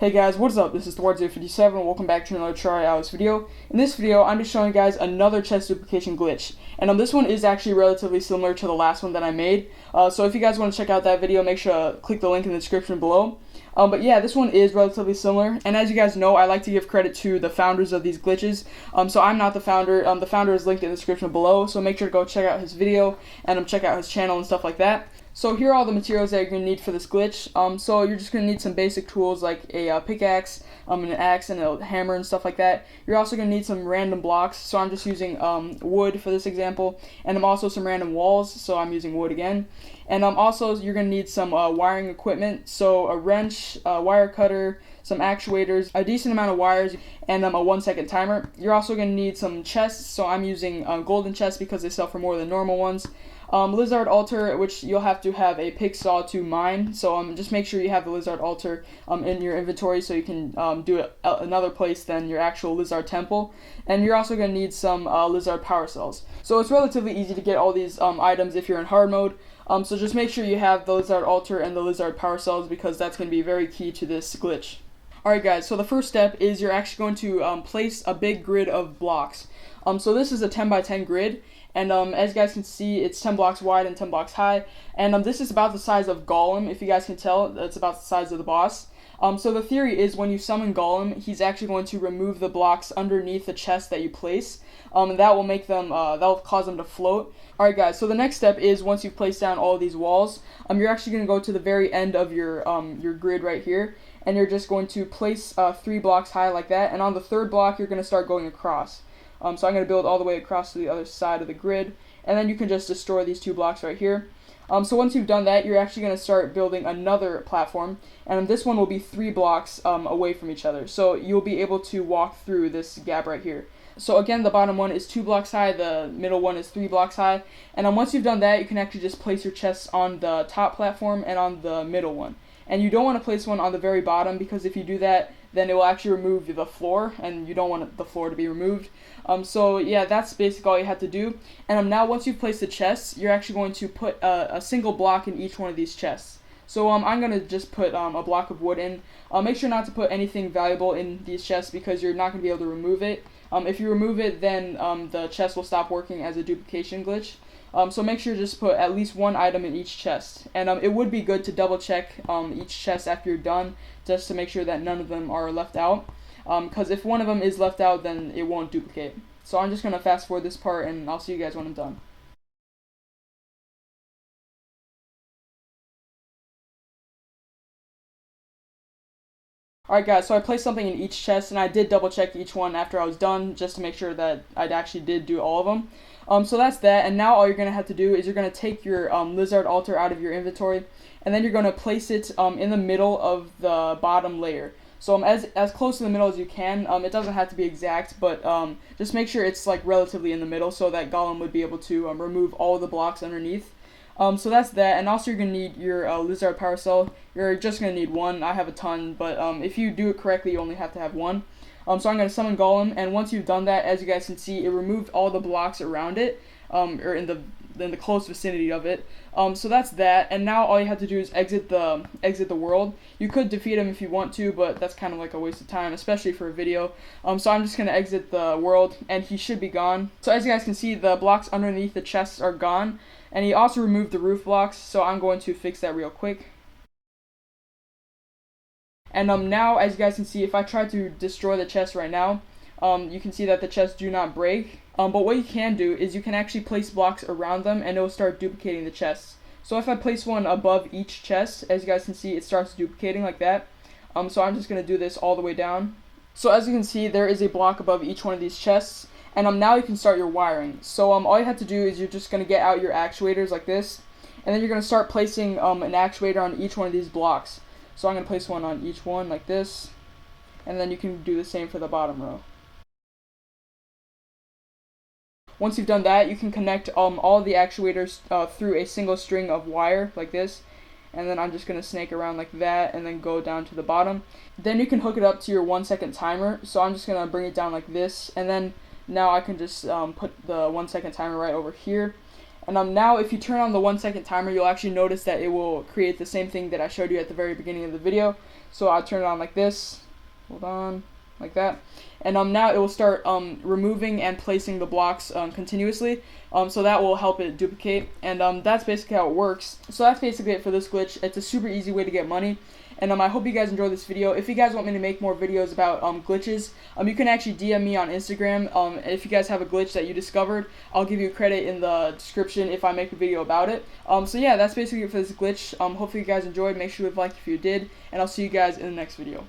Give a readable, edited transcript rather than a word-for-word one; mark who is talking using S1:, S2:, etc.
S1: Hey guys, what's up? This is Thwart057. Welcome back to another Terraria video. In this video, I'm just showing you guys another chest duplication glitch. And this one is actually relatively similar to the last one that I made. So if you guys want to check out that video, make sure to click the link in the description below. But yeah, this one is relatively similar. And as you guys know, I like to give credit to the founders of these glitches. So I'm not the founder. The founder is linked in the description below. So make sure to go check out his video and check out his channel and stuff like that. So here are all the materials that you're going to need for this glitch. So you're just going to need some basic tools like a pickaxe, an axe, and a hammer and stuff like that. You're also going to need some random blocks. So I'm just using wood for this example. And also some random walls, so I'm using wood again. And also you're going to need some wiring equipment. So a wrench, a wire cutter, some actuators, a decent amount of wires, and a 1-second timer. You're also going to need some chests. So I'm using golden chests because they sell for more than normal ones. Lizard altar, which you'll have to have a pick saw to mine, so just make sure you have the lizard altar in your inventory so you can do it another place than your actual lizard temple. And you're also going to need some lizard power cells. So it's relatively easy to get all these items if you're in hard mode. So just make sure you have the lizard altar and the lizard power cells because that's going to be very key to this glitch. Alright guys, so the first step is you're actually going to place a big grid of blocks. So this is a 10 by 10 grid. And as you guys can see, it's 10 blocks wide and 10 blocks high. And this is about the size of Golem, if you guys can tell. It's about the size of the boss. So the theory is when you summon Golem, he's actually going to remove the blocks underneath the chest that you place. And that will make them, that will cause them to float. Alright guys, so the next step is once you've placed down all of these walls, you're actually going to go to the very end of your grid right here. And you're just going to place 3 blocks high like that. And on the third block, you're going to start going across. So I'm going to build all the way across to the other side of the grid, and then you can just destroy these 2 blocks right here. So once you've done that, you're actually going to start building another platform, and this one will be 3 blocks away from each other. So you'll be able to walk through this gap right here. So again, the bottom one is 2 blocks high, the middle one is 3 blocks high, and once you've done that, you can actually just place your chests on the top platform and on the middle one. And you don't want to place one on the very bottom because if you do that, then it will actually remove the floor, and you don't want the floor to be removed. So yeah, that's basically all you have to do. And now once you've placed the chests, you're actually going to put a single block in each one of these chests. So I'm going to just put a block of wood in. Make sure not to put anything valuable in these chests because you're not going to be able to remove it. If you remove it, then the chest will stop working as a duplication glitch. So make sure to just put at least 1 item in each chest. And it would be good to double check each chest after you're done, just to make sure that none of them are left out. Because if one of them is left out, then it won't duplicate. So I'm just going to fast forward this part, and I'll see you guys when I'm done. Alright guys, so I placed something in each chest, and I did double check each one after I was done, just to make sure that I actually did do all of them. So that's that, and now all you're going to have to do is you're going to take your lizard altar out of your inventory, and then you're going to place it in the middle of the bottom layer. So as close to the middle as you can. It doesn't have to be exact, but just make sure it's like relatively in the middle so that Golem would be able to remove all of the blocks underneath. So that's that, and also you're going to need your lizard power cell. You're just going to need 1. I have a ton, but if you do it correctly, you only have to have 1. So I'm going to summon Golem, and once you've done that, as you guys can see, it removed all the blocks around it, or in the close vicinity of it. So that's that, and now all you have to do is exit the world. You could defeat him if you want to, but that's kind of like a waste of time, especially for a video. So I'm just going to exit the world, and he should be gone. So as you guys can see, the blocks underneath the chests are gone, and he also removed the roof blocks, so I'm going to fix that real quick. And now, as you guys can see, if I try to destroy the chest right now, you can see that the chests do not break. But what you can do is you can actually place blocks around them, and it will start duplicating the chests. So if I place one above each chest, as you guys can see, it starts duplicating like that. So I'm just going to do this all the way down. So as you can see, there is a block above each one of these chests. And now you can start your wiring. So all you have to do is you're just going to get out your actuators like this. And then you're going to start placing an actuator on each one of these blocks. So I'm going to place one on each one like this, and then you can do the same for the bottom row. Once you've done that, you can connect all the actuators through a single string of wire like this, and then I'm just going to snake around like that and then go down to the bottom. Then you can hook it up to your 1-second timer, so I'm just going to bring it down like this, and then now I can just put the 1-second timer right over here. And now if you turn on the 1 second timer, you'll actually notice that it will create the same thing that I showed you at the very beginning of the video. So I'll turn it on like this. Hold on, like that. And now it will start removing and placing the blocks continuously. So that will help it duplicate. And that's basically how it works. So that's basically it for this glitch. It's a super easy way to get money. And I hope you guys enjoyed this video. If you guys want me to make more videos about glitches, you can actually DM me on Instagram. If you guys have a glitch that you discovered, I'll give you credit in the description if I make a video about it. So yeah, that's basically it for this glitch. Hopefully you guys enjoyed. Make sure you leave a like if you did, and I'll see you guys in the next video.